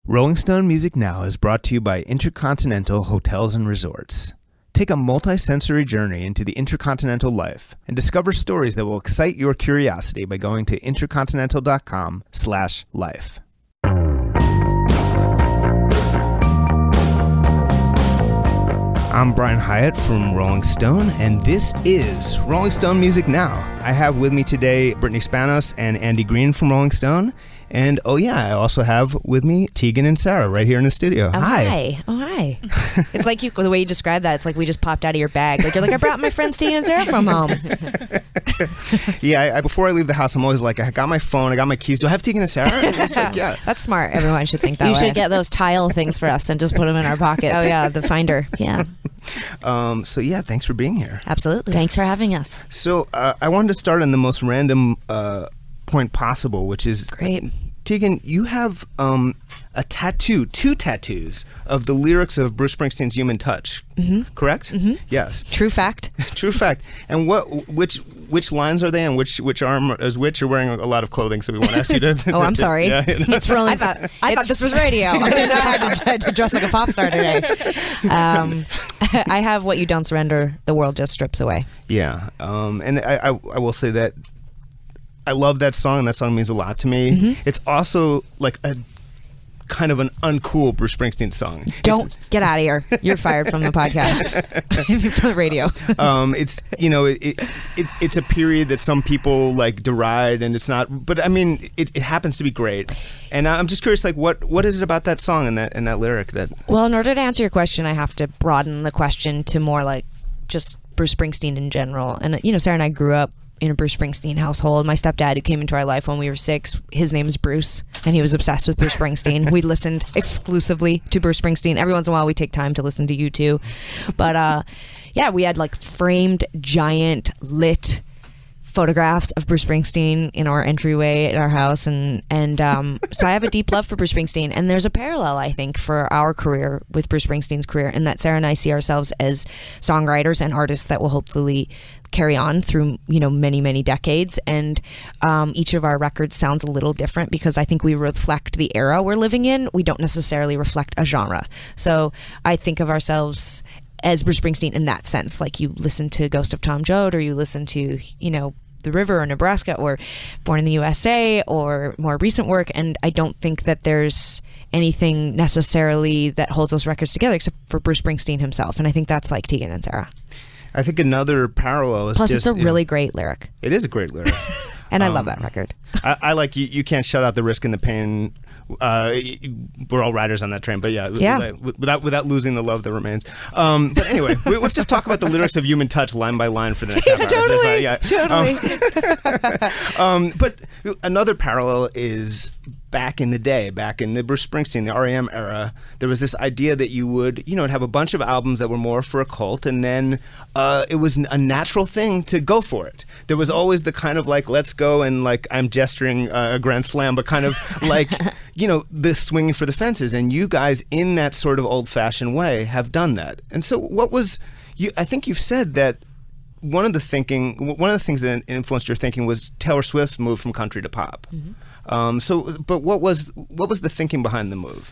Rolling Stone Music Now is brought to you by Intercontinental Hotels and Resorts. Take a multi-sensory journey into the intercontinental life and discover stories that will excite your curiosity by going to intercontinental.com/life. I'm Brian Hyatt from Rolling Stone, and this is Rolling Stone Music Now. I have with me today Brittany Spanos and Andy Green from Rolling Stone. And, I also have with me Tegan and Sara right here in the studio. Hi. Oh, hi. It's like the way you describe that, it's like we just popped out of your bag. Like, you're like, I brought my friends Tegan and Sara from home. Yeah, before I leave the house, I'm always like, I got my phone, I got my keys. Do I have Tegan and Sara? It's like, yes. That's smart. Everyone should think that You way. should get those tile things for us and just put them in our pockets. Oh, yeah, the finder. Yeah. Thanks for being here. Absolutely. Thanks for having us. So, I wanted to start on the most random point possible, which is... Great. Tegan, you have two tattoos of the lyrics of Bruce Springsteen's Human Touch, correct? Mm-hmm. Yes. True fact. True fact. And which lines are they, and which arm is which? You're wearing a lot of clothing, so we won't ask you to... Oh, I'm sorry. It's Rolling. I thought this was radio. I didn't know I had to dress like a pop star today. I have What You Don't Surrender, the World Just Strips Away. Yeah. And I will say that I love that song, and that song means a lot to me. Mm-hmm. It's also like a kind of an uncool Bruce Springsteen song. Get out of here. You're fired from the podcast. From the radio. It's a period that some people like deride, and it's not. But I mean, it happens to be great. And I'm just curious, like, what is it about that song and that lyric that? Well, in order to answer your question, I have to broaden the question to more like just Bruce Springsteen in general. And Sarah and I grew up in a Bruce Springsteen household. My stepdad, who came into our life when we were 6, his name is Bruce, and he was obsessed with Bruce Springsteen. We listened exclusively to Bruce Springsteen. Every once in a while we take time to listen to U2. But we had like framed, giant, lit photographs of Bruce Springsteen in our entryway at our house, and so I have a deep love for Bruce Springsteen. And there's a parallel, I think, for our career with Bruce Springsteen's career, in that Sarah and I see ourselves as songwriters and artists that will hopefully carry on through many, many decades. And each of our records sounds a little different because I think we reflect the era we're living in. We don't necessarily reflect a genre. So I think of ourselves as Bruce Springsteen in that sense. Like, you listen to Ghost of Tom Joad, or you listen to The River or Nebraska or Born in the USA or more recent work, and I don't think that there's anything necessarily that holds those records together except for Bruce Springsteen himself. And I think that's like Tegan and Sara. I think another parallel is plus it's a really great lyric. It is a great lyric. And I love that record. I like you can't shut out the risk and the pain. We're all riders on that train, but without losing the love that remains. But anyway, let's just talk about the lyrics of Human Touch line by line for the next half hour. Totally. But another parallel is back in the Bruce Springsteen, the R.E.M. era, there was this idea that you would, have a bunch of albums that were more for a cult, and then it was a natural thing to go for it. There was always the kind of like, let's go, and like, I'm gesturing a grand slam, but kind of like, the swinging for the fences. And you guys, in that sort of old-fashioned way, have done that. And so I think you've said that one of the things that influenced your thinking was Taylor Swift's move from country to pop. Mm-hmm. But what was the thinking behind the move?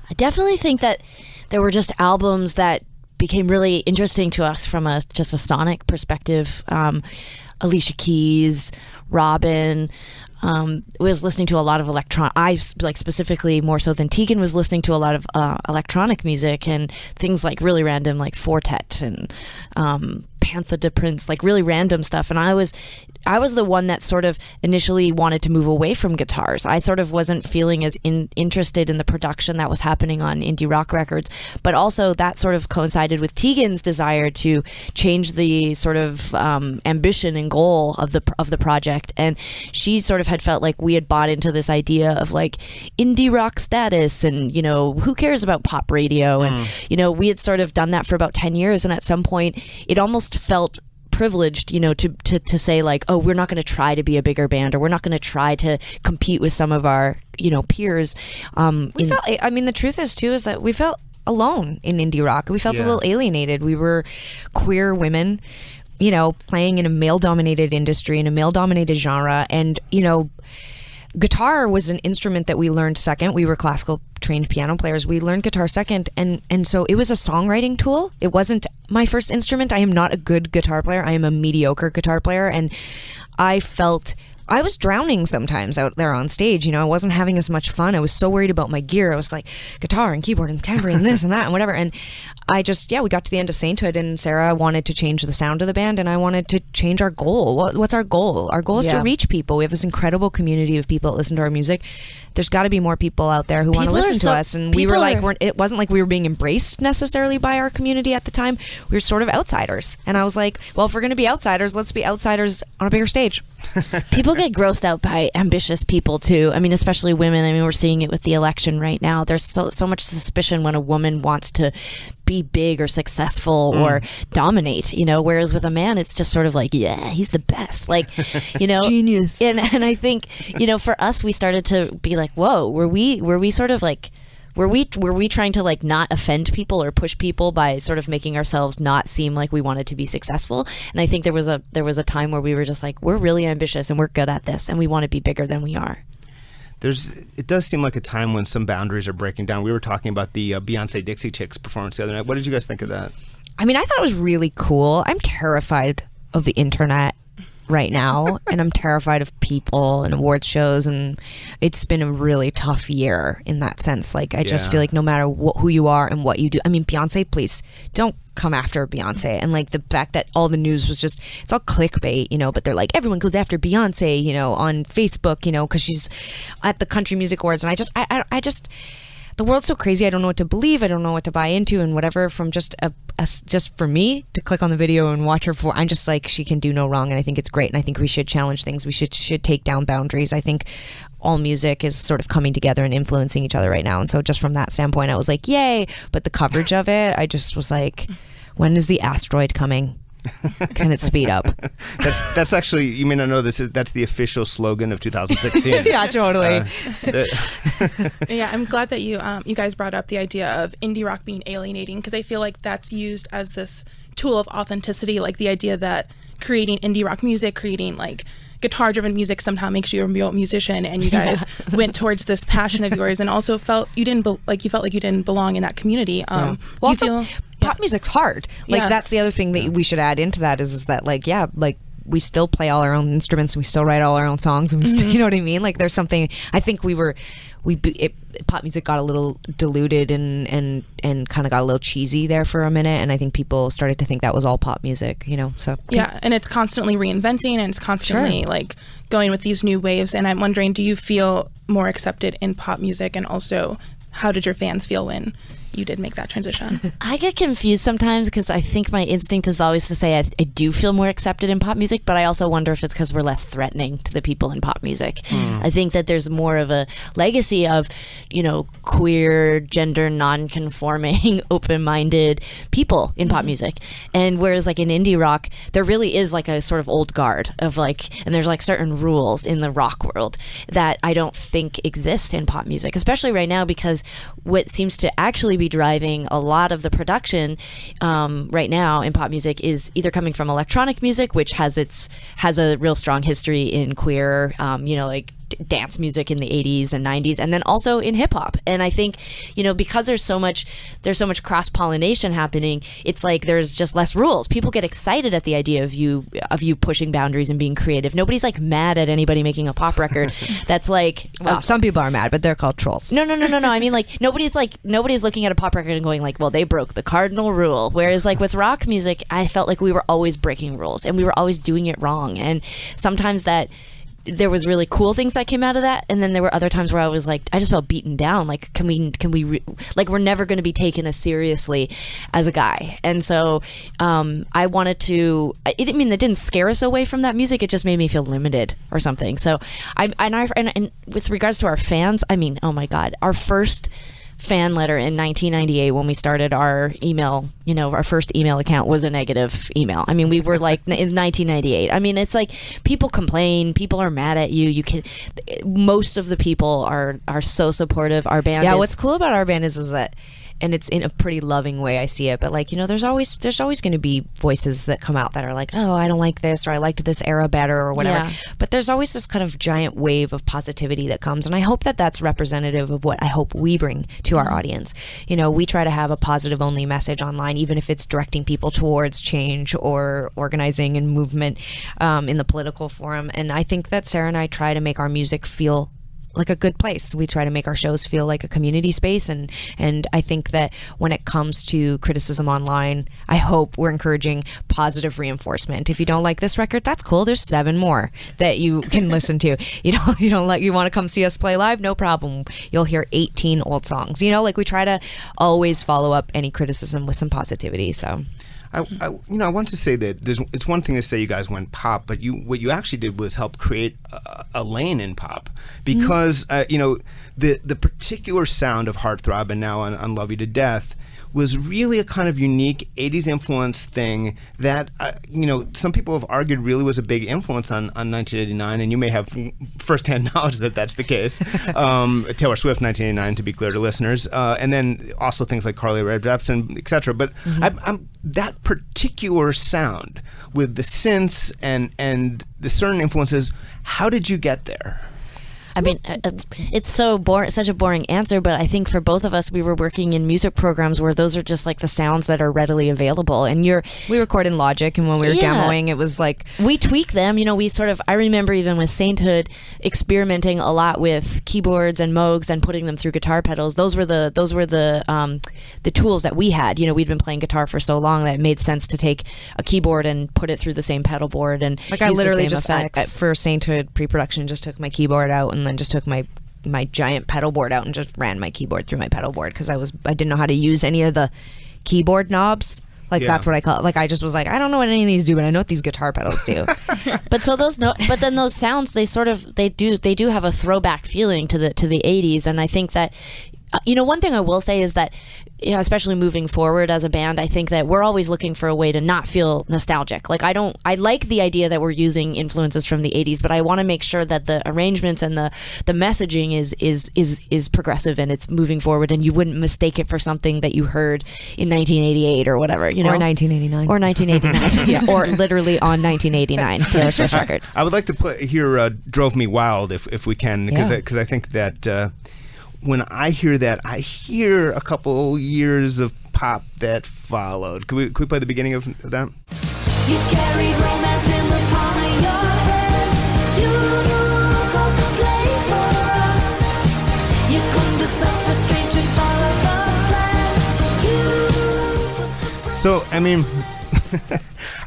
I definitely think that there were just albums that became really interesting to us from just a sonic perspective. Alicia Keys, Robin. Was listening to a lot of I specifically more so than Tegan was listening to a lot of electronic music and things like really random, like Fortet and Panther de Prince, like really random stuff. And I was the one that sort of initially wanted to move away from guitars. I sort of wasn't feeling as interested in the production that was happening on indie rock records, but also that sort of coincided with Tegan's desire to change the sort of ambition and goal of the project. And she sort of had felt like we had bought into this idea of like indie rock status and, who cares about pop radio? And, we had sort of done that for about 10 years. And at some point it almost felt privileged, to say like, oh, we're not going to try to be a bigger band, or we're not going to try to compete with some of our, peers. The truth is too, is that we felt alone in indie rock. We felt a little alienated. We were queer women, playing in a male-dominated industry, in a male-dominated genre. And, guitar was an instrument that we learned second. We were classical trained piano players. We learned guitar second, and so it was a songwriting tool. It wasn't my first instrument. I am not a good guitar player. I am a mediocre guitar player, and I felt I was drowning sometimes out there on stage. I wasn't having as much fun. I was so worried about my gear. I was like, guitar and keyboard and tambourine and this and that and whatever. And we got to the end of Sainthood, and Sara wanted to change the sound of the band, and I wanted to change our goal. What's our goal? Our goal is to reach people. We have this incredible community of people that listen to our music. There's got to be more people out there who want to listen to us. And we were like, it wasn't like we were being embraced necessarily by our community at the time. We were sort of outsiders. And I was like, well, if we're going to be outsiders, let's be outsiders on a bigger stage. People get grossed out by ambitious people too. I mean, especially women. I mean, we're seeing it with the election right now. There's so much suspicion when a woman wants to be big or successful or dominate, whereas with a man, it's just sort of like, yeah, he's the best. Like, Genius. And I think, for us, we started to be like, whoa, were we sort of like, were we trying to like not offend people or push people by sort of making ourselves not seem like we wanted to be successful? And I think there was a time where we were just like, we're really ambitious and we're good at this and we want to be bigger than we are. It does seem like a time when some boundaries are breaking down. We were talking about the Beyonce Dixie Chicks performance the other night. What did you guys think of that? I mean, I thought it was really cool. I'm terrified of the internet right now, and I'm terrified of people and awards shows, and it's been a really tough year in that sense. Like, I just feel like no matter who you are and what you do, I mean, Beyonce, please don't come after Beyonce. And like the fact that all the news was just, it's all clickbait, but they're like, everyone goes after Beyonce, on Facebook, because she's at the Country Music Awards. And I just the world's so crazy. I don't know what to believe. I don't know what to buy into, and whatever. From just just for me to click on the video and watch her I'm just like, she can do no wrong, and I think it's great. And I think we should challenge things. We should take down boundaries. I think all music is sort of coming together and influencing each other right now. And so just from that standpoint, I was like, yay. But the coverage of it, I just was like, when is the asteroid coming? Can it speed up? That's actually, you may not know this, that's the official slogan of 2016. Yeah, totally. Yeah, I'm glad that you guys brought up the idea of indie rock being alienating, because I feel like that's used as this tool of authenticity, like the idea that creating indie rock music, creating like guitar-driven music somehow makes you a real musician, and you guys went towards this passion of yours, and also felt like you didn't belong in that community. Well, also, pop music's hard. Like, that's the other thing that we should add into that is that, like, yeah, like, we still play all our own instruments and we still write all our own songs, and we still, you know what I mean? Like, there's something, I think pop music got a little diluted and kind of got a little cheesy there for a minute, and I think people started to think that was all pop music, so. Yeah, and it's constantly reinventing, and it's constantly like going with these new waves, and I'm wondering, do you feel more accepted in pop music, and also how did your fans feel when you did make that transition? I get confused sometimes because I think my instinct is always to say I do feel more accepted in pop music, but I also wonder if it's because we're less threatening to the people in pop music. I think that there's more of a legacy of, queer, gender non-conforming, open-minded people in pop music. And whereas like in indie rock, there really is like a sort of old guard of like, and there's like certain rules in the rock world that I don't think exist in pop music, especially right now, because what seems to actually be driving a lot of the production right now in pop music is either coming from electronic music, which has a real strong history in queer, like dance music in the 80s and 90s, and then also in hip hop. And I think, because there's so much cross pollination happening, it's like there's just less rules. People get excited at the idea of you pushing boundaries and being creative. Nobody's like mad at anybody making a pop record that's like, well, some people are mad, but they're called trolls. No. I mean, like nobody's looking at a pop record and going like, well, they broke the cardinal rule. Whereas like with rock music, I felt like we were always breaking rules and we were always doing it wrong. And sometimes that there was really cool things that came out of that, and then there were other times where I was like, I just felt beaten down. Like, can we like, we're never going to be taken as seriously as a guy. And so I wanted to. It didn't scare us away from that music. It just made me feel limited or something. So and with regards to our fans, I mean, oh my God, our first fan letter in 1998 when we started our email, our first email account was a negative email. I mean, we were like in 1998. I mean, it's like people complain, people are mad at you. Most of the people are so supportive. Our band. Yeah, what's cool about our band is that it's in a pretty loving way I see it, but like, there's always going to be voices that come out that are like, oh, I don't like this, or I liked this era better, or whatever. But there's always this kind of giant wave of positivity that comes, and I hope that that's representative of what I hope we bring to our audience. We try to have a positive only message online, even if it's directing people towards change or organizing and movement in the political forum. And I think that Sara and I try to make our music feel like a good place. We try to make our shows feel like a community space, and I think that when it comes to criticism online, I hope we're encouraging positive reinforcement. If you don't like this record, that's cool. There's 7 more that you can listen to. You want to come see us play live? No problem. You'll hear 18 old songs. Like we try to always follow up any criticism with some positivity. So I want to say that it's one thing to say you guys went pop, but what you actually did was help create a lane in pop, because the particular sound of Heartthrob and now on Love You to Death was really a kind of unique 80s influence thing that, some people have argued really was a big influence on 1989, and you may have firsthand knowledge that that's the case. Taylor Swift, 1989, to be clear to listeners. And then also things like Carly Rae Jepsen, etc. But that particular sound with the synths and the certain influences, how did you get there? I mean, it's such a boring answer, but I think for both of us, we were working in music programs where those are just like the sounds that are readily available. And we record in Logic, and when we were demoing, it was like we tweak them. I remember even with Sainthood experimenting a lot with keyboards and Moogs and putting them through guitar pedals. Those were the tools that we had. We'd been playing guitar for so long that it made sense to take a keyboard and put it through the same pedal board and like I literally just effects. For Sainthood pre-production just took my keyboard out and then just took my giant pedal board out and just ran my keyboard through my pedal board because I didn't know how to use any of the keyboard knobs. That's what I call it. Like I just was like, I don't know what any of these do, but I know what these guitar pedals do. But then those sounds, they do have a throwback feeling to the 80s, and I think that one thing I will say is that, especially moving forward as a band, I think that we're always looking for a way to not feel nostalgic. Like I like the idea that we're using influences from the 80s, but I want to make sure that the arrangements and the messaging is progressive and it's moving forward, and you wouldn't mistake it for something that you heard in 1988 or whatever, Or 1989. Or 1989, yeah, or literally on 1989, Taylor Swift's record. I would like to put here Drove Me Wild if we can, because I think that when I hear that, I hear a couple years of pop that followed. Could we play the beginning of that? You carried romance in the palm of your hand. You got the place for us. You couldn't self-restraint and follow the plan. So, I mean,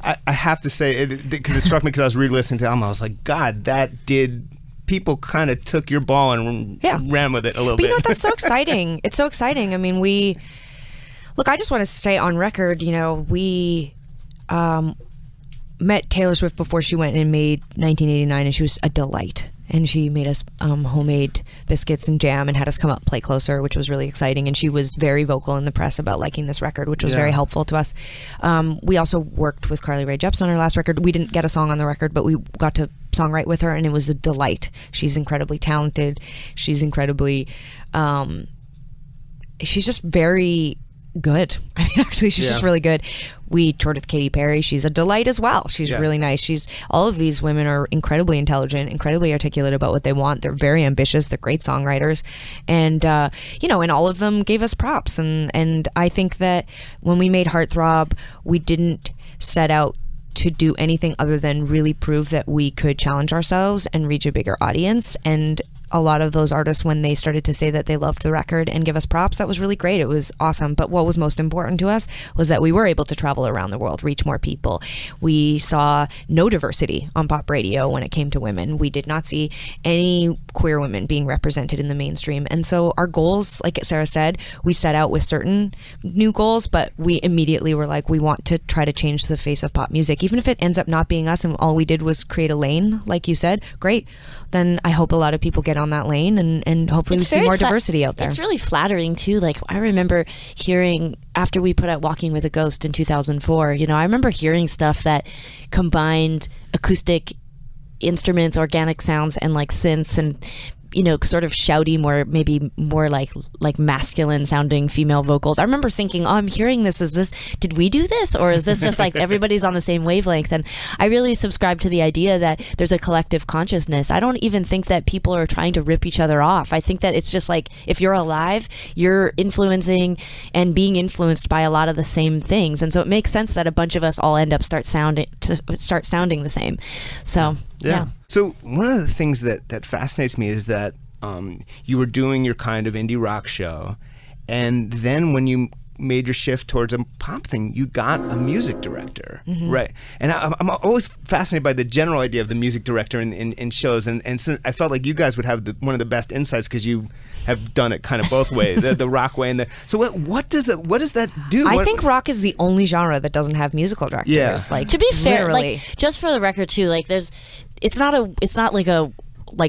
I have to say, because it struck me because I was re-listening to the album, I was like, God, people kind of took your ball and ran with it a little bit. But you know what? That's so exciting. It's so exciting. I mean, I just want to say on record, we met Taylor Swift before she went and made 1989, and she was a delight. And she made us homemade biscuits and jam and had us come up play closer, which was really exciting. And she was very vocal in the press about liking this record, which was very helpful to us. We also worked with Carly Rae Jepsen on her last record. We didn't get a song on the record, but we got to songwrite with her, and it was a delight. She's incredibly talented. She's incredibly... she's just very good. I mean, actually, she's just really good. We toured with Katy Perry. She's a delight as well. She's really nice. All of these women are incredibly intelligent, incredibly articulate about what they want. They're very ambitious. They're great songwriters, and and all of them gave us props. And I think that when we made Heartthrob, we didn't set out to do anything other than really prove that we could challenge ourselves and reach a bigger audience. And a lot of those artists, when they started to say that they loved the record and give us props, that was really great. It was awesome. But what was most important to us was that we were able to travel around the world, reach more people. We saw no diversity on pop radio when it came to women. We did not see any queer women being represented in the mainstream. And so our goals, like Sara said, we set out with certain new goals, but we immediately were like, we want to try to change the face of pop music. Even if it ends up not being us and all we did was create a lane, like you said, great. Then I hope a lot of people get on that lane, and hopefully we see more diversity out there. It's really flattering too. Like I remember hearing after we put out Walking with a Ghost in 2004, I remember hearing stuff that combined acoustic instruments, organic sounds, and like synths, and sort of shouty, maybe more like masculine sounding female vocals. I remember thinking, oh, I'm hearing this. Did we do this? Or is this just like everybody's on the same wavelength? And I really subscribe to the idea that there's a collective consciousness. I don't even think that people are trying to rip each other off. I think that it's just like, if you're alive, you're influencing and being influenced by a lot of the same things. And so it makes sense that a bunch of us all end up start sounding the same. So yeah. So one of the things that fascinates me is that you were doing your kind of indie rock show, and then when you made your shift towards a pop thing, you got a music director, right? And I'm always fascinated by the general idea of the music director in shows, and so I felt like you guys would have one of the best insights because you have done it kind of both ways, the rock way and so what does that do? I think rock is the only genre that doesn't have musical directors. Yeah. Like, to be fair, literally. like, just for the record too, like it's not like a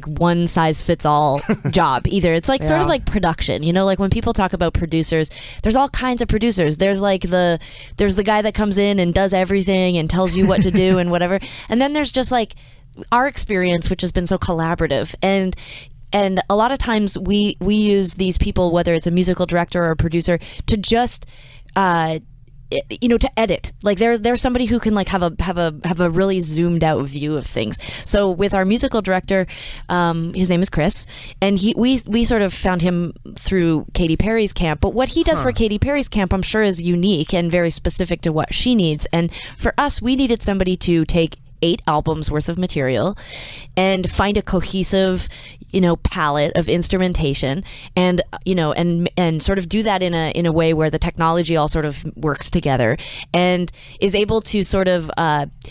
one size fits all job either. It's like sort of like production, like when people talk about producers, there's all kinds of producers. There's there's the guy that comes in and does everything and tells you what to do and whatever. And then there's just like our experience, which has been so collaborative. And a lot of times we use these people, whether it's a musical director or a producer, to just to edit. Like there's somebody who can like have a really zoomed out view of things. So with our musical director, his name is Chris, and we sort of found him through Katy Perry's camp. But what he does for Katy Perry's camp, I'm sure, is unique and very specific to what she needs. And for us, we needed somebody to take 8 albums worth of material and find a cohesive palette of instrumentation, and and sort of do that in a way where the technology all sort of works together, and is able to sort of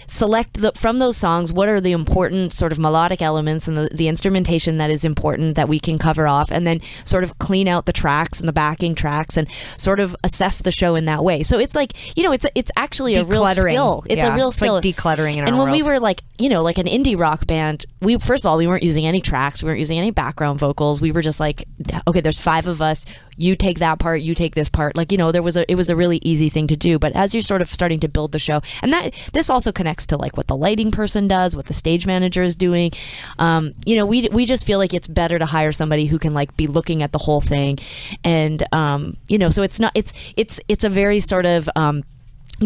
select from those songs what are the important sort of melodic elements and the instrumentation that is important that we can cover off, and then sort of clean out the tracks and the backing tracks and sort of assess the show in that way. So it's like it's actually a real skill. It's a real skill. Like decluttering in our And when world. we were like an indie rock band, first of all, we weren't using any tracks, we weren't using any background vocals. We were just like, okay, there's 5 of us, you take that part, you take this part. Like, it was a really easy thing to do. But as you're sort of starting to build the show, and this also connects to like what the lighting person does, what the stage manager is doing. We just feel like it's better to hire somebody who can like be looking at the whole thing, and so it's a very sort of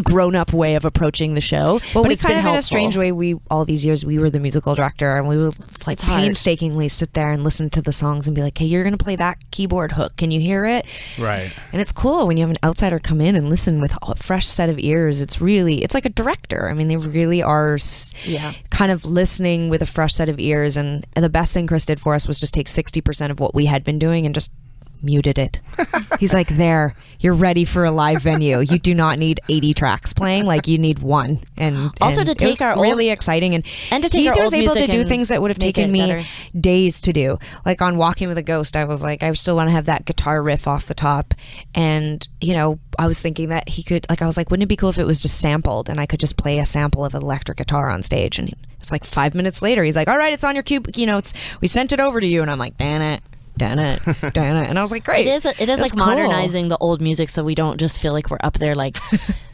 grown-up way of approaching the show. But we it's kind been of, in a helpful. strange way, all these years, we were the musical director, and we would like It's hard. painstakingly sit there and listen to the songs and be like, hey, you're going to play that keyboard hook. Can you hear it? Right. And it's cool when you have an outsider come in and listen with a fresh set of ears. It's like a director. I mean, they really are kind of listening with a fresh set of ears. And the best thing Chris did for us was just take 60% of what we had been doing and just muted it. He's like, there, you're ready for a live venue. You do not need 80 tracks playing, like you need 1. And Also to take it was our really exciting, and to take he our was old able to music do and things that would have make taken it me better. days to do. Like on Walking with a Ghost, I was like, I still want to have that guitar riff off the top, and I was thinking that he could, like, I was like, wouldn't it be cool if it was just sampled and I could just play a sample of an electric guitar on stage? And it's like 5 minutes later, he's like, all right, it's on your cube, we sent it over to you. And I'm like, damn it. And I was like, great. It is That's like cool. modernizing the old music, so we don't just feel like we're up there like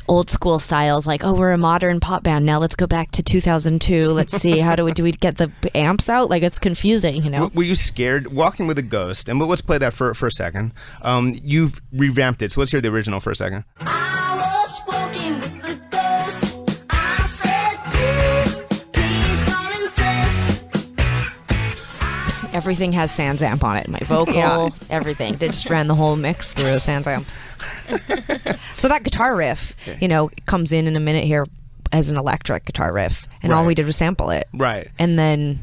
old school styles, like, oh, we're a modern pop band, now let's go back to 2002, let's see, how do we get the amps out? Like, it's confusing, Were you scared? Walking with a Ghost, and let's play that for a second. You've revamped it, so let's hear the original for a second. I was walking with the ghost. I said, please don't insist. Everything has SansAmp on it. My vocal, everything. They just ran the whole mix through SansAmp. So that guitar riff, comes in a minute here as an electric guitar riff, and all Right. we did was sample it. Right. And then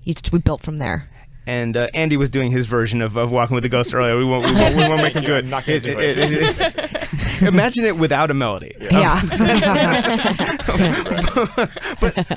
we built from there. And Andy was doing his version of Walking with the Ghost earlier. We won't make him do it. Not gonna do it. Imagine it without a melody. Yeah.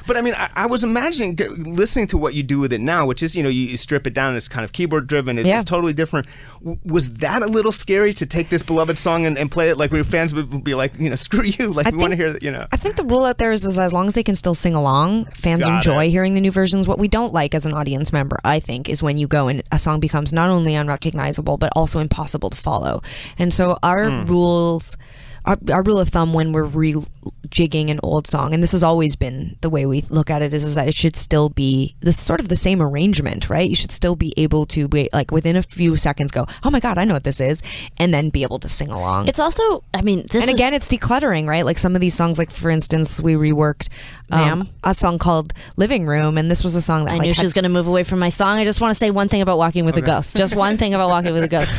But I mean, I was imagining listening to what you do with it now, which is, you strip it down and it's kind of keyboard driven. It's totally different. Was that a little scary to take this beloved song and play it like where your fans would be like, screw you, like we want to hear that, I think the rule out there is as long as they can still sing along, fans Got enjoy it. hearing the new versions. What we don't like as an audience member, I think, is when you go and a song becomes not only unrecognizable but also impossible to follow. And so our rules our rule of thumb when we're rejigging an old song, and this has always been the way we look at it, is that it should still be this sort of the same arrangement, right? You should still be able to be like within a few seconds go, oh my god, I know what this is, and then be able to sing along. It's also, I mean, again, it's decluttering, right? Like some of these songs, like for instance, we reworked a song called "Living Room," and this was a song that I knew she was going to move away from my song. I just want to say one thing about "Walking with a Ghost." Just one thing about "Walking with a Ghost,"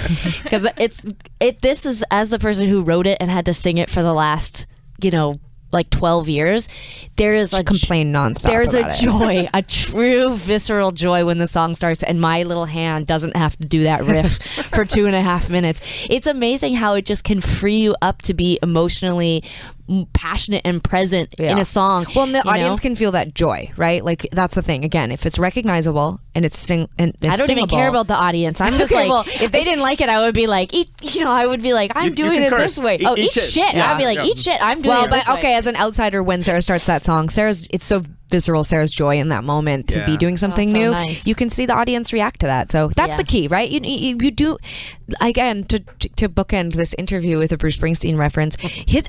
because this is, as the person who wrote it and had to sing it for the last, like 12 years, there is like complain nonstop. There's about a joy, a true visceral joy when the song starts, and my little hand doesn't have to do that riff for 2.5 minutes. It's amazing how it just can free you up to be emotionally passionate and present in a song. Well, and the audience can feel that joy, right? Like that's the thing. Again, if it's recognizable and it's I don't even care about the audience. I'm just okay, like, if they didn't like it, I would be like, I would be like, I'm doing it this way. Eat shit. Yeah. I'd be like, eat shit. I'm doing it this way. Okay, as an outsider, when Sara starts that song, it's so visceral, Sarah's joy in that moment to be doing something new. Nice. You can see the audience react to that. So that's the key, right? You do, again, to bookend this interview with a Bruce Springsteen reference,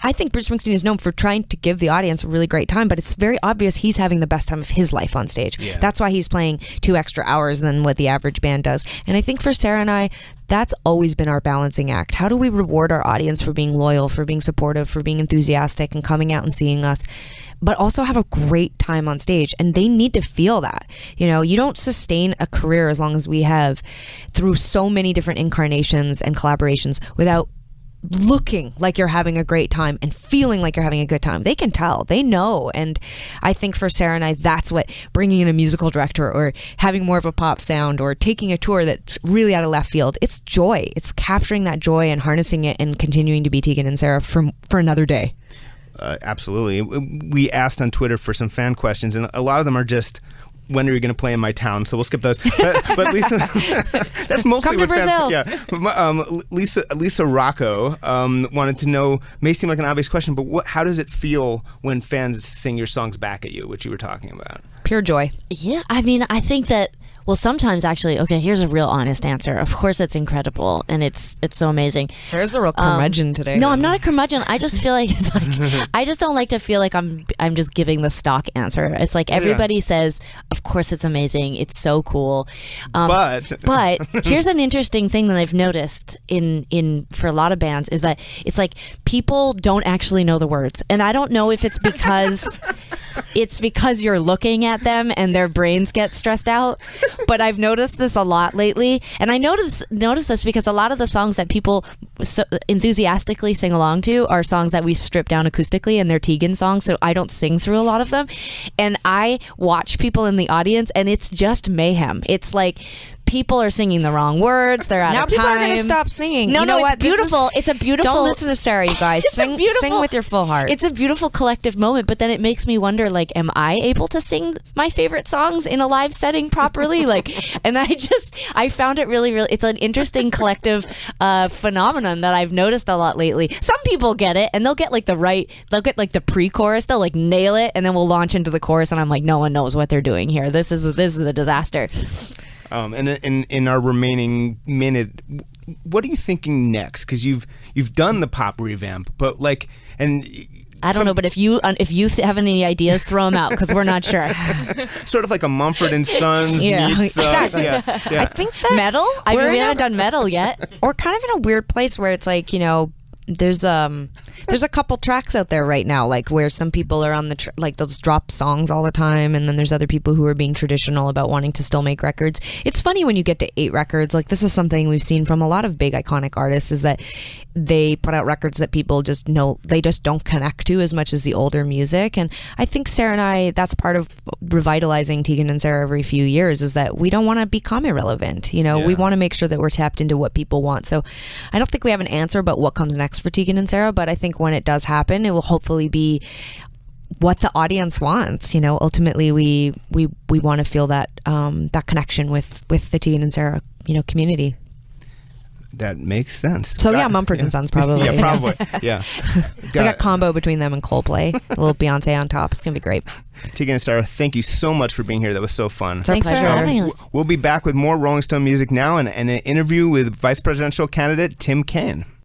I think Bruce Springsteen is known for trying to give the audience a really great time, but it's very obvious he's having the best time of his life on stage. Yeah. That's why he's playing 2 extra hours than what the average band does. And I think for Sara and I, that's always been our balancing act. How do we reward our audience for being loyal, for being supportive, for being enthusiastic and coming out and seeing us, but also have a great time on stage? And they need to feel that. You don't sustain a career as long as we have through so many different incarnations and collaborations without looking like you're having a great time and feeling like you're having a good time. They can tell, they know. And I think for Sara and I, that's what bringing in a musical director or having more of a pop sound or taking a tour that's really out of left field, it's joy. It's capturing that joy and harnessing it and continuing to be Tegan and Sara for another day. Absolutely. We asked on Twitter for some fan questions, and a lot of them are just, when are you going to play in my town? So we'll skip those. But Lisa, that's mostly come to Brazil. Lisa Rocco wanted to know, may seem like an obvious question, but how does it feel when fans sing your songs back at you, which you were talking about? Pure joy. Yeah, I mean, I think that, well, sometimes actually, okay, here's a real honest answer. Of course it's incredible and it's so amazing. Sara's the real curmudgeon today. No, I'm not a curmudgeon. I just feel like it's like I just don't like to feel like I'm just giving the stock answer. It's like everybody says, of course it's amazing. It's so cool. But here's an interesting thing that I've noticed in for a lot of bands is that it's like people don't actually know the words. And I don't know if it's because you're looking at them and their brains get stressed out. But I've noticed this a lot lately, and I noticed this because a lot of the songs that people so enthusiastically sing along to are songs that we've stripped down acoustically, and they're Tegan songs, so I don't sing through a lot of them. And I watch people in the audience, and it's just mayhem. It's like people are singing the wrong words. They're out now of time. Now people are going to stop singing. No, you know it's what? beautiful. It's a beautiful. Don't listen to Sara, you guys. Sing with your full heart. It's a beautiful collective moment, but then it makes me wonder, like, am I able to sing my favorite songs in a live setting properly? And I found it really, really, it's an interesting collective phenomenon that I've noticed a lot lately. Some people get it, and they'll get the pre-chorus, they'll like nail it, and then we'll launch into the chorus, and I'm like, no one knows what they're doing here. This is a disaster. And in our remaining minute, what are you thinking next? Because you've done the pop revamp, but I don't know, but if you have any ideas, throw them out because we're not sure. Sort of like a Mumford and Sons meets exactly. Yeah. I think that metal. We haven't done metal yet. Or kind of in a weird place where it's like, there's a couple tracks out there right now, like where some people are on they'll just drop songs all the time, and then there's other people who are being traditional about wanting to still make records. It's funny when you get to 8 records. Like, this is something we've seen from a lot of big iconic artists, is that they put out records that people just know they just don't connect to as much as the older music. And I think Sara and I, that's part of revitalizing Tegan and Sara every few years, is that we don't want to become irrelevant. We want to make sure that we're tapped into what people want. So I don't think we have an answer about what comes next for Tegan and Sara, but I think when it does happen, it will hopefully be what the audience wants. Ultimately we want to feel that that connection with the Tegan and Sara community. That makes sense. So Mumford and Sons probably. Yeah, probably. Yeah. We got combo between them and Coldplay. A little Beyonce on top. It's gonna be great. Tegan and Sara, thank you so much for being here. That was so fun. Thanks for having us. We'll be back with more Rolling Stone music now and an interview with Vice Presidential candidate Tim Kaine.